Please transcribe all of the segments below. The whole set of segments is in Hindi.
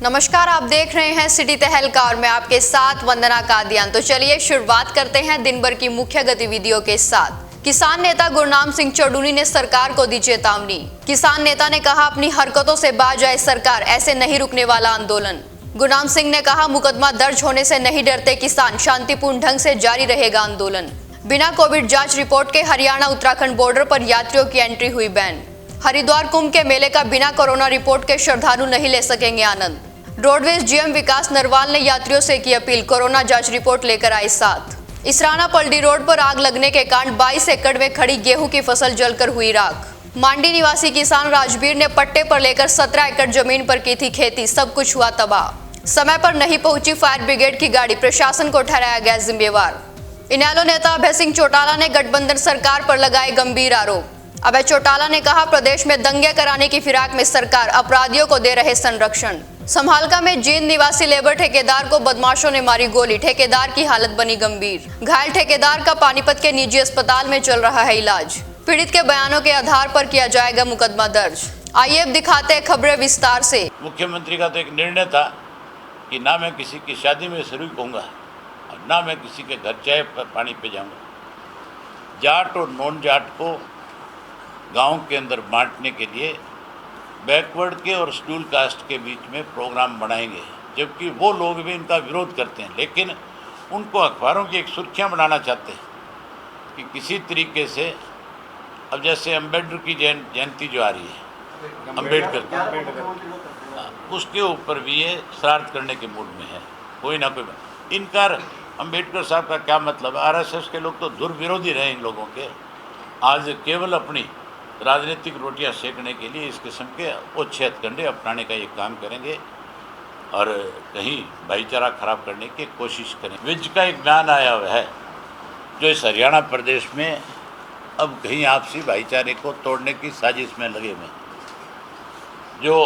नमस्कार, आप देख रहे हैं सिटी तहलका और मैं आपके साथ वंदना कादियान। तो चलिए शुरुआत करते हैं दिन भर की मुख्य गतिविधियों के साथ। किसान नेता गुरनाम सिंह चौडूनी ने सरकार को दी चेतावनी। किसान नेता ने कहा, अपनी हरकतों से बाज आए सरकार, ऐसे नहीं रुकने वाला आंदोलन। गुरनाम सिंह ने कहा, मुकदमा दर्ज होने से नहीं डरते किसान, शांतिपूर्ण ढंग से जारी रहेगा आंदोलन। बिना कोविड जांच रिपोर्ट के हरियाणा उत्तराखंड बॉर्डर पर यात्रियों की एंट्री हुई बैन। हरिद्वार कुंभ के मेले का बिना कोरोना रिपोर्ट के श्रद्धालु नहीं ले सकेंगे आनंद। रोडवेज जीएम विकास नरवाल ने यात्रियों से की अपील, कोरोना जांच रिपोर्ट लेकर आए साथ। इसराना पलडी रोड पर आग लगने के कारण 22 एकड़ में खड़ी गेहूं की फसल जलकर हुई राख। मांडी निवासी किसान राजवीर ने पट्टे पर लेकर 17 एकड़ जमीन पर की थी खेती, सब कुछ हुआ तबाह। समय पर नहीं पहुंची फायर ब्रिगेड की गाड़ी, प्रशासन को ठहराया गया जिम्मेवार। इनेलो नेता अभय सिंह चौटाला ने गठबंधन सरकार पर लगाए गंभीर आरोप। अभय चौटाला ने कहा, प्रदेश में दंगे कराने की फिराक में सरकार, अपराधियों को दे रहे संरक्षण। संभालका में जींद निवासी लेबर ठेकेदार को बदमाशों ने मारी गोली, ठेकेदार की हालत बनी गंभीर। घायल ठेकेदार का पानीपत के निजी अस्पताल में चल रहा है इलाज। पीड़ित के बयानों के आधार पर किया जाएगा मुकदमा दर्ज। आइए अब दिखाते हैं खबरें विस्तार से। मुख्यमंत्री का तो एक निर्णय था कि ना मैं किसी की शादी में शरीक होऊंगा और ना मैं किसी के घर चाय पानी पे जाऊंगा। जाट और नॉन जाट को गांव के अंदर बांटने के लिए बैकवर्ड के और शेड्यूल कास्ट के बीच में प्रोग्राम बनाएंगे, जबकि वो लोग भी इनका विरोध करते हैं, लेकिन उनको अखबारों की एक सुर्खियाँ बनाना चाहते हैं कि किसी तरीके से, अब जैसे अम्बेडकर की जयंती जो आ रही है, अम्बेडकर की, उसके ऊपर भी ये शरारत करने के मूड में है। कोई ना कोई इनकार, अम्बेडकर साहब का क्या मतलब, आरएसएस के लोग तो दुर्विरोधी रहे इन लोगों के, आज केवल अपनी राजनीतिक रोटियां सेकने के लिए इस किस्म के ओछे हथकंडे अपनाने का ये काम करेंगे और कहीं भाईचारा खराब करने की कोशिश करें। विज का एक बयान आया हुआ है जो इस हरियाणा प्रदेश में अब कहीं आपसी भाईचारे को तोड़ने की साजिश में लगे हुए, जो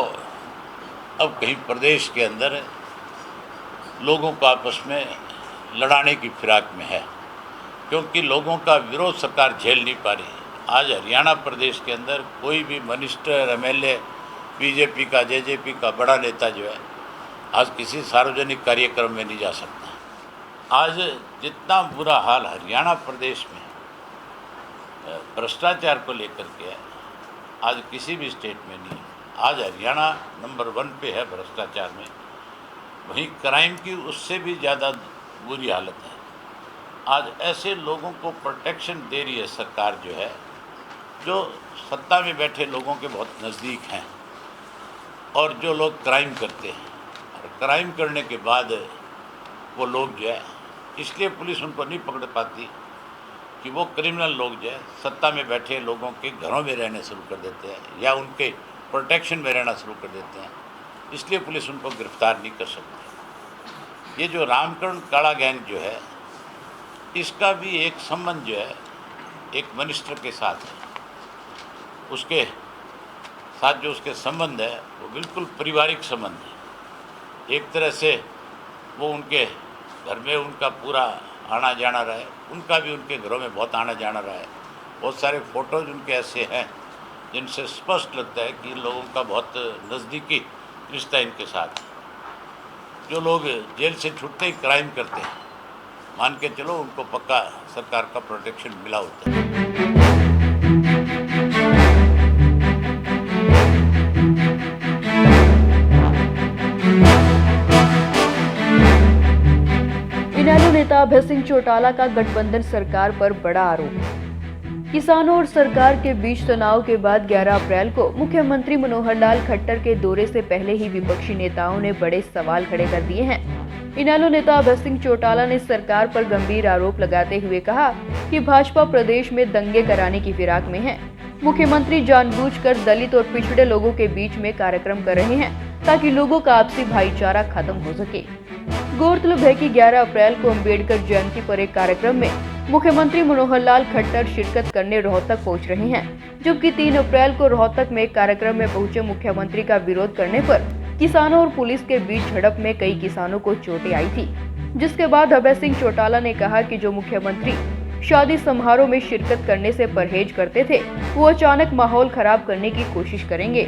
अब कहीं प्रदेश के अंदर लोगों को आपस में लड़ाने की फिराक में है, क्योंकि लोगों का विरोध सरकार झेल नहीं पा रही। आज हरियाणा प्रदेश के अंदर कोई भी मिनिस्टर, एमएलए, बीजेपी का, जेजेपी का बड़ा नेता जो है, आज किसी सार्वजनिक कार्यक्रम में नहीं जा सकता। आज जितना बुरा हाल हरियाणा प्रदेश में भ्रष्टाचार को लेकर के है, आज किसी भी स्टेट में नहीं। आज हरियाणा नंबर 1 पे है भ्रष्टाचार में, वहीं क्राइम की उससे भी ज़्यादा बुरी हालत है। आज ऐसे लोगों को प्रोटेक्शन दे रही है सरकार जो है, जो सत्ता में बैठे लोगों के बहुत नज़दीक हैं और जो लोग क्राइम करते हैं, और क्राइम करने के बाद वो लोग जो है, इसलिए पुलिस उनको नहीं पकड़ पाती कि वो क्रिमिनल लोग जो है सत्ता में बैठे लोगों के घरों में रहने शुरू कर देते हैं या उनके प्रोटेक्शन में रहना शुरू कर देते हैं, इसलिए पुलिस उनको गिरफ्तार नहीं कर सकती। ये जो रामकरण काला गैंग जो है, इसका भी एक संबंध जो है एक मिनिस्टर के साथ है। उसके साथ जो उसके संबंध है वो बिल्कुल पारिवारिक संबंध है। एक तरह से वो उनके घर में उनका पूरा आना जाना रहा है, उनका भी उनके घरों में बहुत आना जाना रहा है। बहुत सारे फ़ोटोज़ उनके ऐसे हैं जिनसे स्पष्ट लगता है कि लोगों का बहुत नज़दीकी रिश्ता इनके साथ है। जो लोग जेल से छूटते ही क्राइम करते हैं, मान के चलो उनको पक्का सरकार का प्रोटेक्शन मिला होता है। इनेलो नेता अभय सिंह चौटाला का गठबंधन सरकार पर बड़ा आरोप। किसानों और सरकार के बीच तनाव के बाद 11 अप्रैल को मुख्यमंत्री मनोहर लाल खट्टर के दौरे से पहले ही विपक्षी नेताओं ने बड़े सवाल खड़े कर दिए हैं। इनेलो नेता अभय सिंह चौटाला ने सरकार पर गंभीर आरोप लगाते हुए कहा कि भाजपा प्रदेश में दंगे कराने की फिराक में है। मुख्यमंत्री जानबूझकर दलित और पिछड़े लोगों के बीच में कार्यक्रम कर रहे हैं ताकि लोगों का आपसी भाईचारा खत्म हो सके। गौरतलब है कि 11 अप्रैल को अम्बेडकर जयंती पर एक कार्यक्रम में मुख्यमंत्री मनोहर लाल खट्टर शिरकत करने रोहतक पहुंच रहे हैं, जबकि 3 अप्रैल को रोहतक में एक कार्यक्रम में पहुंचे मुख्यमंत्री का विरोध करने पर किसानों और पुलिस के बीच झड़प में कई किसानों को चोटें आई थी, जिसके बाद अभय सिंह चौटाला ने कहा कि जो मुख्यमंत्री शादी समारोह में शिरकत करने से परहेज करते थे, वो अचानक माहौल खराब करने की कोशिश करेंगे।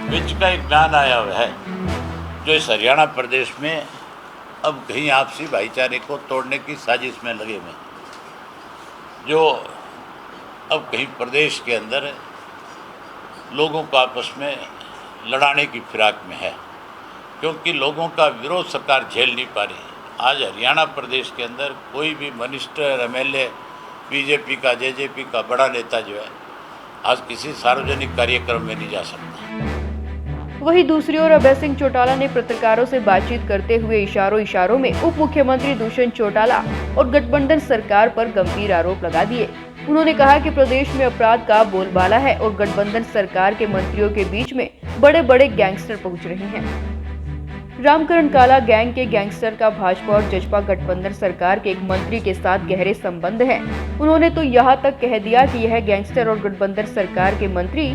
विच का एक बयान आया हुआ है जो इस हरियाणा प्रदेश में अब कहीं आपसी भाईचारे को तोड़ने की साजिश में लगे हुए हैं, जो अब कहीं प्रदेश के अंदर लोगों को आपस में लड़ाने की फिराक में है, क्योंकि लोगों का विरोध सरकार झेल नहीं पा रही। आज हरियाणा प्रदेश के अंदर कोई भी मिनिस्टर, एमएलए, बीजेपी का, जेजेपी का बड़ा नेता जो है आज किसी सार्वजनिक कार्यक्रम में नहीं जा सकता। वहीं दूसरी ओर अभय सिंह चौटाला ने पत्रकारों से बातचीत करते हुए इशारों में उप मुख्यमंत्री दुष्यंत चौटाला और गठबंधन सरकार पर गंभीर आरोप लगा दिए। उन्होंने कहा कि प्रदेश में अपराध का बोलबाला है और गठबंधन सरकार के मंत्रियों के बीच में बड़े बड़े गैंगस्टर पहुंच रहे हैं। रामकरण काला गैंग के गैंगस्टर का भाजपा और जसपा गठबंधन सरकार के एक मंत्री के साथ गहरे संबंध हैं। उन्होंने तो यहाँ तक कह दिया कि यह गैंगस्टर और गठबंधन सरकार के मंत्री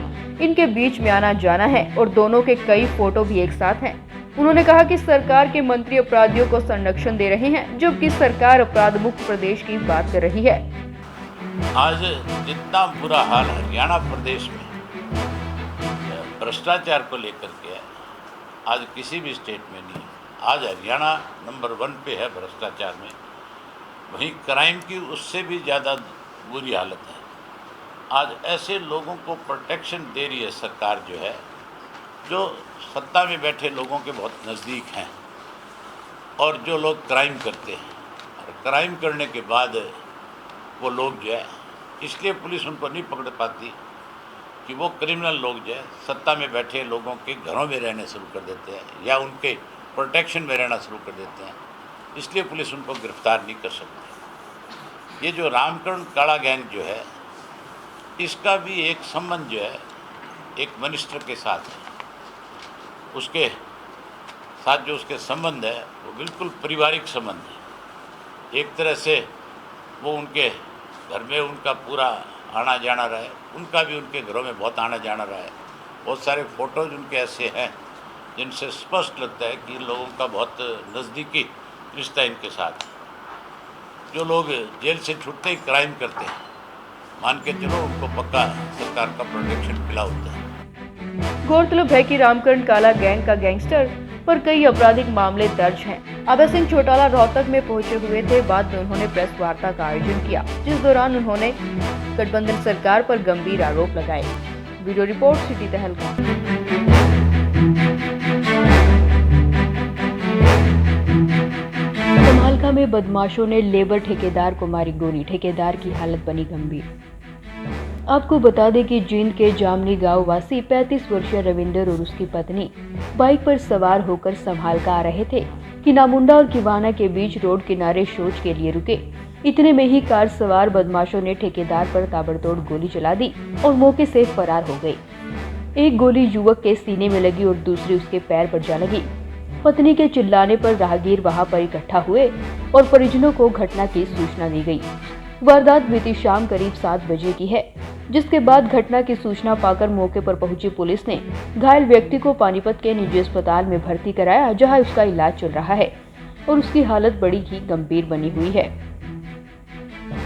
इनके बीच में आना जाना है और दोनों के कई फोटो भी एक साथ हैं। उन्होंने कहा कि सरकार के मंत्री अपराधियों को संरक्षण दे रहे हैं, जबकि सरकार अपराध मुक्त प्रदेश की बात कर रही है। आज जितना बुरा हाल हरियाणा प्रदेश में भ्रष्टाचार को लेकर के है, आज किसी भी स्टेट में नहीं। आज हरियाणा नंबर 1 पे है भ्रष्टाचार में, वहीं क्राइम की उससे भी ज़्यादा बुरी हालत है। आज ऐसे लोगों को प्रोटेक्शन दे रही है सरकार जो है, जो सत्ता में बैठे लोगों के बहुत नज़दीक हैं और जो लोग क्राइम करते हैं, और क्राइम करने के बाद वो लोग जो है, इसलिए पुलिस उनको नहीं पकड़ पाती कि वो क्रिमिनल लोग जो है सत्ता में बैठे लोगों के घरों में रहने शुरू कर देते हैं या उनके प्रोटेक्शन में रहना शुरू कर देते हैं, इसलिए पुलिस उनको गिरफ्तार नहीं कर सकती। ये जो रामकरण काला गैंग जो है, इसका भी एक संबंध जो है एक मिनिस्टर के साथ है। उसके साथ जो उसके संबंध है वो बिल्कुल पारिवारिक संबंध है। एक तरह से वो उनके घर में उनका पूरा आना जाना रहा है, उनका भी उनके घरों में बहुत आना जाना रहा है। बहुत सारे फ़ोटोज़ उनके ऐसे हैं जिनसे स्पष्ट लगता है कि लोगों का बहुत नज़दीकी रिश्ता इनके साथ है। जो लोग जेल से छूटते ही क्राइम करते हैं, मान के चलो उनको पक्का सरकार का प्रोटेक्शन मिला होता है। गौरतलब है कि रामकरण काला गैंग का गैंगस्टर पर कई आपराधिक मामले दर्ज हैं। अभय सिंह चौटाला रोहतक में पहुंचे हुए थे। बाद में उन्होंने प्रेस वार्ता का आयोजन किया, जिस दौरान उन्होंने गठबंधन सरकार पर गंभीर आरोप लगाए। वीडियो रिपोर्ट सिटी तहलका। समालका में बदमाशों ने लेबर ठेकेदार को मारी गोली, ठेकेदार की हालत बनी गंभीर। आपको बता दें कि जींद के जामनी गांव वासी 35 वर्षीय रविंदर और उसकी पत्नी बाइक पर सवार होकर समालका आ रहे थे कि नामुंडा और किवाना के बीच रोड किनारे शौच के लिए रुके। इतने में ही कार सवार बदमाशों ने ठेकेदार पर ताबड़तोड़ गोली चला दी और मौके से फरार हो गए। एक गोली युवक के सीने में लगी और दूसरी उसके पैर पर जा लगी। पत्नी के चिल्लाने पर राहगीर वहां पर इकट्ठा हुए और परिजनों को घटना की सूचना दी गई। वारदात बीती शाम करीब 7 बजे की है, जिसके बाद घटना की सूचना पाकर मौके पर पहुंची पुलिस ने घायल व्यक्ति को पानीपत के निजी अस्पताल में भर्ती कराया, जहां उसका इलाज चल रहा है और उसकी हालत बड़ी ही गंभीर बनी हुई है।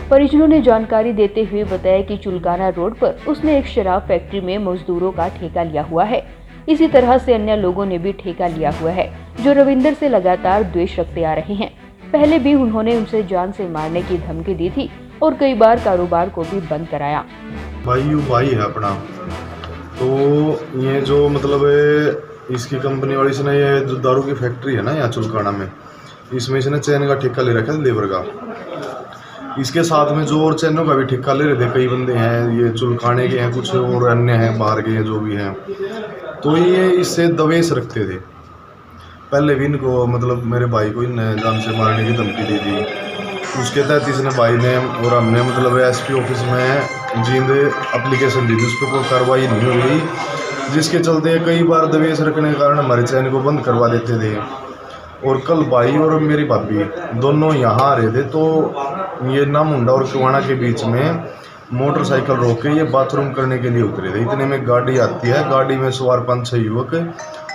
परिजनों ने जानकारी देते हुए बताया कि चुलकाना रोड पर उसने एक शराब फैक्ट्री में मजदूरों का ठेका लिया हुआ है। इसी तरह से अन्य लोगों ने भी ठेका लिया हुआ है, जो रविंदर से लगातार द्वेष रखते आ रहे हैं। पहले भी उन्होंने उनसे जान से मारने की धमकी दी थी और कई बार कारोबार को भी बंद कराया। भाई है अपना, तो ये जो मतलब इसकी कंपनी वाली से ये जो दारू की फैक्ट्री है ना यहाँ चुलकाना में, इसमें इसने चैन का ठेका ले रखा है लेबर का। इसके साथ में जो और चैनों का भी ठेका ले रहे थे कई बंदे हैं, ये चुलकाने के हैं, कुछ और अन्य हैं बाहर के हैं जो भी हैं। तो ये इससे दवेश रखते थे। पहले भी इनको मतलब मेरे भाई को इन जान से मारने की धमकी दी थी। उसके तहत इसने भाई ने और हमने मतलब एसपी ऑफिस में जींद एप्लीकेशन दी थी, उस पर कोई कार्रवाई नहीं हो रही, जिसके चलते कई बार दवेश रखने के कारण हमारे चैन को बंद करवा देते थे। और कल भाई और मेरी भाभी दोनों यहाँ आ रहे थे, तो ये नामुंडा और किवाना के बीच में मोटरसाइकिल रोक के ये बाथरूम करने के लिए उतरे थे। इतने में गाड़ी आती है, गाड़ी में सवार 5-6 युवक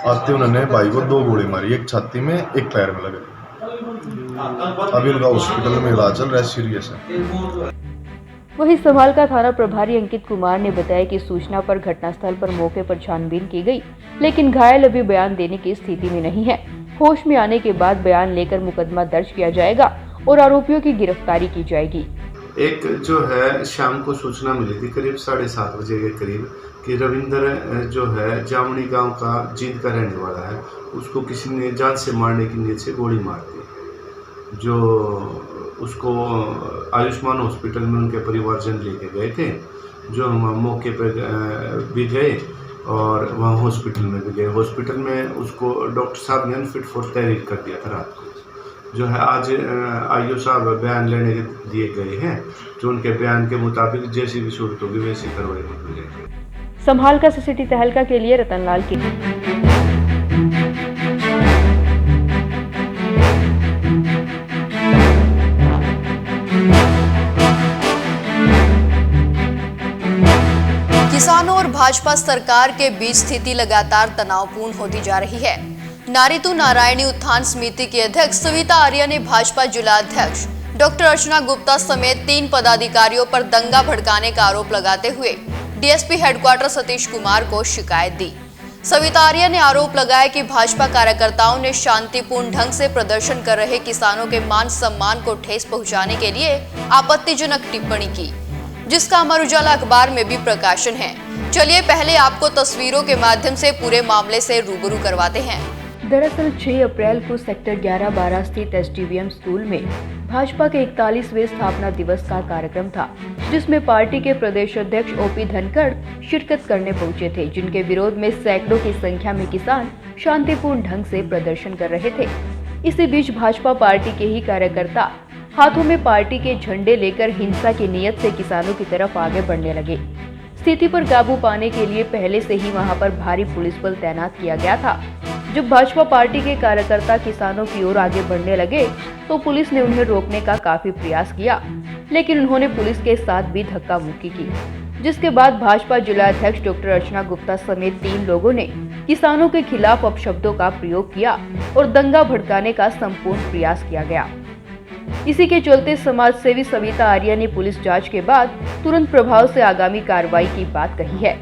आते, उन्होंने भाई को 2 गोली मारी, एक छाती में एक पैर में लगे। अभी उनका हॉस्पिटल में इलाज चल रहा है, सीरियस है। वहीं समालका थाना प्रभारी अंकित कुमार ने बताया कि सूचना पर घटनास्थल पर मौके पर छानबीन की गई, लेकिन घायल अभी बयान देने की स्थिति में नहीं है। होश में आने के बाद बयान लेकर मुकदमा दर्ज किया जाएगा और आरोपियों की गिरफ्तारी की जाएगी। एक जो है शाम को सूचना मिली थी करीब 7:30 बजे के करीब कि रविंद्र जो है जामनी गांव का जींद का रहने वाला है, उसको किसी ने जान से मारने की नीयत से गोली मार दी। जो उसको आयुष्मान हॉस्पिटल में उनके परिवारजन लेके गए थे, जो हम मौके पर भी गए और वहाँ हॉस्पिटल में भी गए। हॉस्पिटल में उसको डॉक्टर साहब ने अनफिट फॉर तहरीर कर दिया था रात को। जो है आज आईओ साहब बयान लेने दिए गए हैं, जो उनके बयान के मुताबिक जैसी भी सूरत होगी वैसी कार्रवाई होगी। संभालका से सिटी तहलका के लिए रतनलाल की। किसानों और भाजपा सरकार के बीच स्थिति लगातार तनावपूर्ण होती जा रही है। नारीतु नारायणी उत्थान समिति की अध्यक्ष सविता आर्य ने भाजपा जिला अध्यक्ष डॉक्टर अर्चना गुप्ता समेत 3 पदाधिकारियों पर दंगा भड़काने का आरोप लगाते हुए डीएसपी हेडक्वार्टर सतीश कुमार को शिकायत दी। सविता आर्य ने आरोप लगाया कि भाजपा कार्यकर्ताओं ने शांतिपूर्ण ढंग से प्रदर्शन कर रहे किसानों के मान सम्मान को ठेस पहुंचाने के लिए आपत्तिजनक टिप्पणी की, जिसका अमर उजाला अखबार में भी प्रकाशन है। चलिए पहले आपको तस्वीरों के माध्यम से पूरे मामले से रूबरू करवाते हैं। दरअसल 6 अप्रैल को सेक्टर 11-12 स्थित एसडीवीएम स्कूल में भाजपा के 41वें स्थापना दिवस का कार्यक्रम था, जिसमें पार्टी के प्रदेश अध्यक्ष ओपी धनखड़ शिरकत करने पहुंचे थे, जिनके विरोध में सैकड़ों की संख्या में किसान शांतिपूर्ण ढंग से प्रदर्शन कर रहे थे। इसी बीच भाजपा पार्टी के ही कार्यकर्ता हाथों में पार्टी के झंडे लेकर हिंसा की नीयत से किसानों की तरफ आगे बढ़ने लगे। स्थिति पर काबू पाने के लिए पहले से ही वहां पर भारी पुलिस बल तैनात किया गया था। जब भाजपा पार्टी के कार्यकर्ता किसानों की ओर आगे बढ़ने लगे तो पुलिस ने उन्हें रोकने का काफी प्रयास किया, लेकिन उन्होंने पुलिस के साथ भी धक्का मुक्की की, जिसके बाद भाजपा जिला अध्यक्ष डॉक्टर अर्चना गुप्ता समेत 3 लोगों ने किसानों के खिलाफ अपशब्दों का प्रयोग किया और दंगा भड़काने का संपूर्ण प्रयास किया गया। इसी के चलते समाज सेवी सविता आर्य ने पुलिस जांच के बाद तुरंत प्रभाव से आगामी कार्रवाई की बात कही है।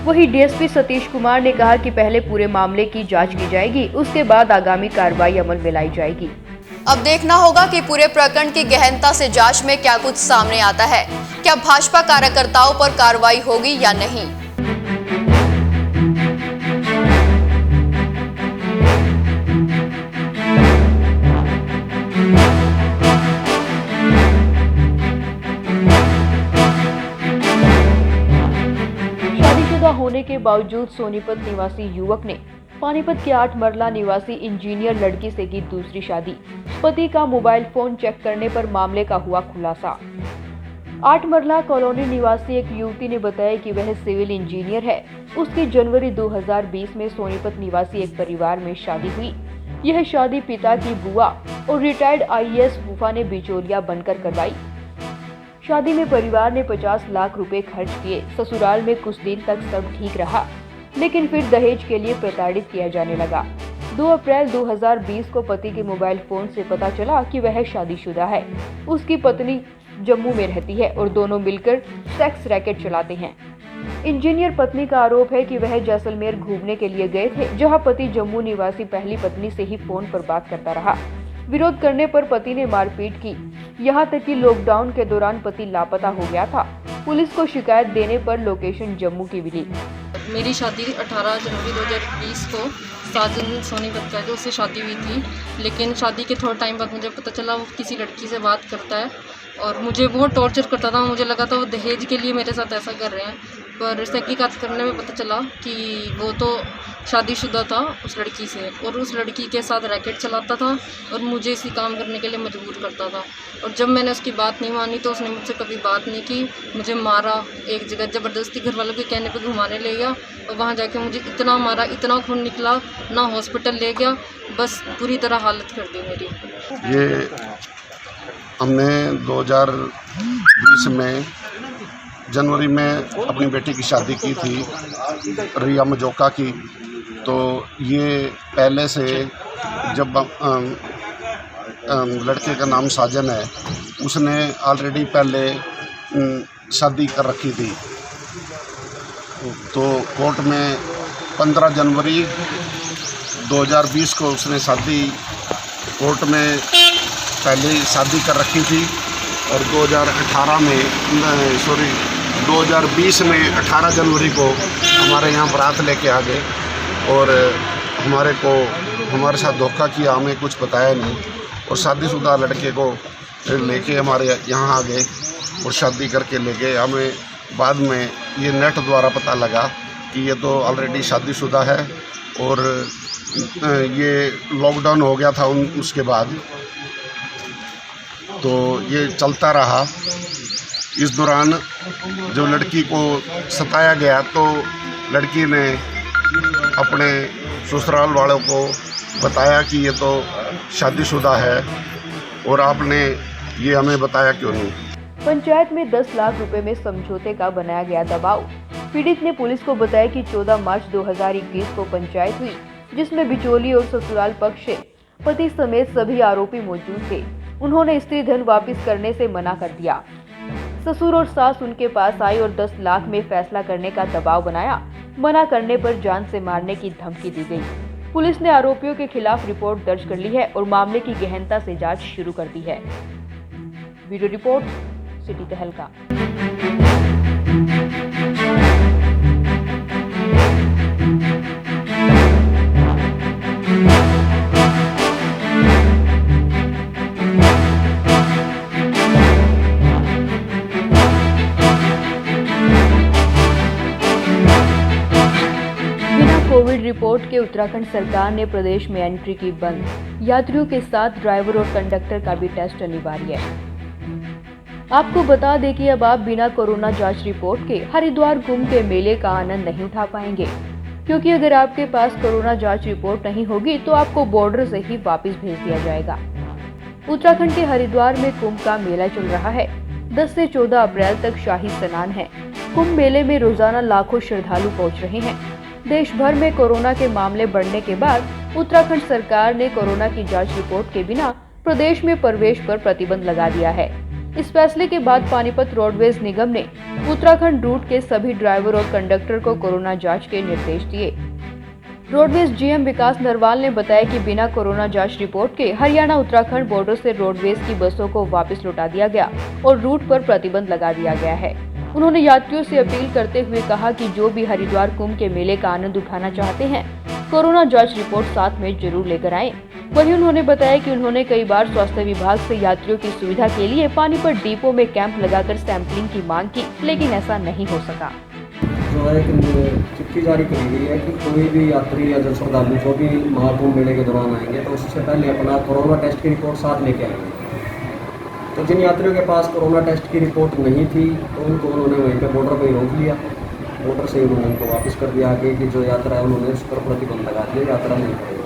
वहीं डीएसपी सतीश कुमार ने कहा कि पहले पूरे मामले की जांच की जाएगी, उसके बाद आगामी कार्रवाई अमल में लाई जाएगी। अब देखना होगा कि पूरे प्रकरण की गहनता से जांच में क्या कुछ सामने आता है। क्या भाजपा कार्यकर्ताओं पर कार्रवाई होगी या नहीं। होने के बावजूद सोनीपत निवासी युवक ने पानीपत के 8 मरला निवासी इंजीनियर लड़की से की दूसरी शादी। पति का मोबाइल फोन चेक करने पर मामले का हुआ खुलासा। 8 मरला कॉलोनी निवासी एक युवती ने बताया कि वह सिविल इंजीनियर है। उसकी जनवरी 2020 में सोनीपत निवासी एक परिवार में शादी हुई। यह शादी पिता की बुआ और रिटायर्ड आईएएस फूफा ने बिचौलिया बनकर करवाई। शादी में परिवार ने 50 लाख रुपए खर्च किए। ससुराल में कुछ दिन तक सब ठीक रहा, लेकिन फिर दहेज के लिए प्रताड़ित किया जाने लगा। 2 अप्रैल 2020 को पति के मोबाइल फोन से पता चला कि वह शादीशुदा है। उसकी पत्नी जम्मू में रहती है और दोनों मिलकर सेक्स रैकेट चलाते हैं। इंजीनियर पत्नी का आरोप है कि वह जैसलमेर घूमने के लिए गए थे, जहां पति जम्मू निवासी पहली पत्नी से ही फोन पर बात करता रहा। विरोध करने पर पति ने मारपीट की, यहां तक कि लॉकडाउन के दौरान पति लापता हो गया था। पुलिस को शिकायत देने पर लोकेशन जम्मू की मिली। मेरी शादी 18 जनवरी 2020 को साजन सोनीपत का जो उससे शादी हुई थी, लेकिन शादी के थोड़ा टाइम बाद मुझे पता चला वो किसी लड़की से बात करता है और मुझे बहुत टॉर्चर करता था। मुझे लगा था वो दहेज के लिए मेरे साथ ऐसा कर रहे हैं, पर तहकीकात करने में पता चला कि वो तो शादीशुदा था उस लड़की से और उस लड़की के साथ रैकेट चलाता था और मुझे इसी काम करने के लिए मजबूर करता था। और जब मैंने उसकी बात नहीं मानी तो उसने मुझसे कभी बात नहीं की, मुझे मारा। एक जगह ज़बरदस्ती घर वालों के कहने पे घुमाने ले गया और वहाँ जाके मुझे इतना मारा, इतना खून निकला, ना हॉस्पिटल ले गया, बस पूरी तरह हालत कर दी मेरी। ये हमने 2020 में जनवरी में अपनी बेटी की शादी की थी, रिया मजोका की। तो ये पहले से जब लड़के का नाम साजन है, उसने ऑलरेडी पहले शादी कर रखी थी। तो कोर्ट में 15 जनवरी 2020 को उसने शादी कोर्ट में पहले शादी कर रखी थी और 2020 में 18 जनवरी को हमारे यहाँ बारात लेके आ गए और हमारे साथ धोखा किया, हमें कुछ बताया नहीं और शादीशुदा लड़के को फिर लेके हमारे यहाँ आ गए और शादी करके ले गए। हमें बाद में ये नेट द्वारा पता लगा कि ये तो ऑलरेडी शादीशुदा है और ये लॉकडाउन हो गया था उसके बाद, तो ये चलता रहा। इस दौरान जब लड़की को सताया गया तो लड़की ने अपने ससुराल वालों को बताया कि ये तो शादीशुदा है और आपने ये हमें बताया क्यों नहीं। पंचायत में 10 लाख रुपए में समझौते का बनाया गया दबाव। पीड़ित ने पुलिस को बताया कि 14 मार्च 2021 को पंचायत हुई, जिसमें बिचौली और ससुराल पक्ष से पति समेत सभी आरोपी मौजूद थे। उन्होंने स्त्री धन वापस करने से मना कर दिया। ससुर और सास उनके पास आई और 10 लाख में फैसला करने का दबाव बनाया। मना करने पर जान से मारने की धमकी दी गई। पुलिस ने आरोपियों के खिलाफ रिपोर्ट दर्ज कर ली है और मामले की गहनता से जांच शुरू कर दी है। वीडियो रिपोर्ट सिटी तहलका। कोविड रिपोर्ट के उत्तराखंड सरकार ने प्रदेश में एंट्री की बंद। यात्रियों के साथ ड्राइवर और कंडक्टर का भी टेस्ट अनिवार्य है। आपको बता दें कि अब आप बिना कोरोना जांच रिपोर्ट के हरिद्वार कुंभ के मेले का आनंद नहीं उठा पाएंगे, क्योंकि अगर आपके पास कोरोना जांच रिपोर्ट नहीं होगी तो आपको बॉर्डर से ही वापस भेज दिया जाएगा। उत्तराखंड के हरिद्वार में कुंभ का मेला चल रहा है। 10 से 14 अप्रैल तक शाही स्नान है। कुंभ मेले में रोजाना लाखों श्रद्धालु पहुंच रहे हैं। देश भर में कोरोना के मामले बढ़ने के बाद उत्तराखंड सरकार ने कोरोना की जांच रिपोर्ट के बिना प्रदेश में प्रवेश पर प्रतिबंध लगा दिया है। इस फैसले के बाद पानीपत रोडवेज निगम ने उत्तराखंड रूट के सभी ड्राइवर और कंडक्टर को कोरोना जांच के निर्देश दिए। रोडवेज जीएम विकास नरवाल ने बताया कि बिना कोरोना जांच रिपोर्ट के हरियाणा उत्तराखंड बॉर्डर से रोडवेज की बसों को वापस लौटा दिया गया और रूट पर प्रतिबंध लगा दिया गया है। उन्होंने यात्रियों से अपील करते हुए कहा कि जो भी हरिद्वार कुंभ के मेले का आनंद उठाना चाहते हैं, कोरोना जांच रिपोर्ट साथ में जरूर लेकर आएं। वहीं उन्होंने बताया कि उन्होंने कई बार स्वास्थ्य विभाग से यात्रियों की सुविधा के लिए पानीपत डिपो में कैंप लगाकर सैंपलिंग की मांग की, लेकिन ऐसा नहीं हो सका। जो है चिट्ठी जारी करी गई है कि कोई भी यात्री या जो श्रद्धालु जो भी महाकुंभ मेले के दौरान आएंगे तो उससे पहले अपना कोरोना टेस्ट की रिपोर्ट साथ लेके आएंगे। तो जिन यात्रियों के पास कोरोना टेस्ट की रिपोर्ट नहीं थी तो उनको उन्होंने वहीं पे बॉर्डर पर ही रोक लिया। बॉर्डर से ही उन्होंने उनको वापस कर दिया आगे कि जो यात्रा है उन्होंने उस पर प्रतिबंध लगा दिया, यात्रा नहीं करेगी।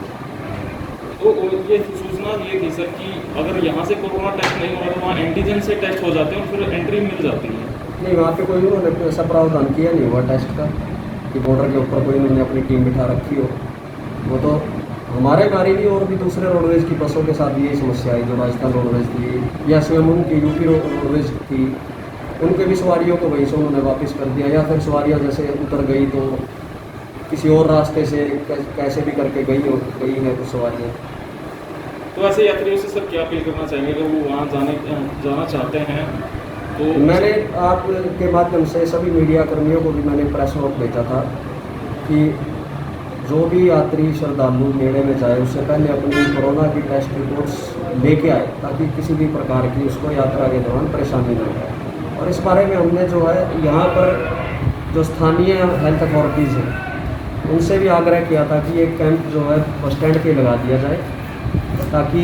तो ये सूचना ये थी सर कि अगर यहाँ से कोरोना टेस्ट नहीं हो रहा तो वहाँ एंटीजन से टेस्ट हो जाते हैं और फिर एंट्री मिल जाती है। नहीं, वहाँ पे कोई उन्होंने ऐसा प्रावधान किया नहीं हुआ टेस्ट का कि बॉर्डर के ऊपर कोई उन्होंने अपनी टीम बिठा रखी हो। वो तो हमारे गाड़ी भी और भी दूसरे रोडवेज की बसों के साथ यही समस्या आई, जो राजस्थान रोडवेज थी या स्वयं उनकी यूपी रोडवेज थी, उनके भी सवारियों को वहीं से उन्होंने वापस कर दिया या फिर सवारियाँ जैसे उतर गई तो किसी और रास्ते से कैसे भी करके गई है कुछ सवारियाँ। तो ऐसे यात्रियों से सर क्या अपील करना चाहेंगे अगर वो वहाँ जाना चाहते हैं? तो मैंने आपके माध्यम से सभी मीडिया कर्मियों को भी मैंने प्रेस नोट भेजा था कि जो भी यात्री श्रद्धालु मेले में जाए उससे पहले अपनी कोरोना की टेस्ट रिपोर्ट्स लेके आए ताकि किसी भी प्रकार की उसको यात्रा के दौरान परेशानी न हो। और इस बारे में हमने जो है यहाँ पर जो स्थानीय हेल्थ अथॉरिटीज़ हैं उनसे भी आग्रह किया था कि एक कैंप जो है बस स्टैंड पे लगा दिया जाए ताकि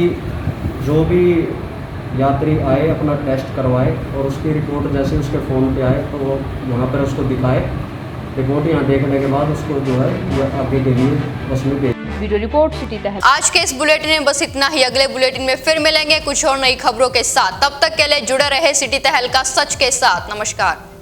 जो भी यात्री आए अपना टेस्ट करवाए और उसकी रिपोर्ट जैसे उसके फ़ोन पे आए तो वो वहाँ पर उसको दिखाए, रिपोर्ट यहाँ देखने के बाद उसको जो है ये आगे के लिए बस में भेज। वीडियो रिपोर्ट सिटी तहलका। आज के इस बुलेटिन में बस इतना ही। अगले बुलेटिन में फिर मिलेंगे कुछ और नई खबरों के साथ। तब तक के लिए जुड़े रहे सिटी तहलका सच के साथ। नमस्कार।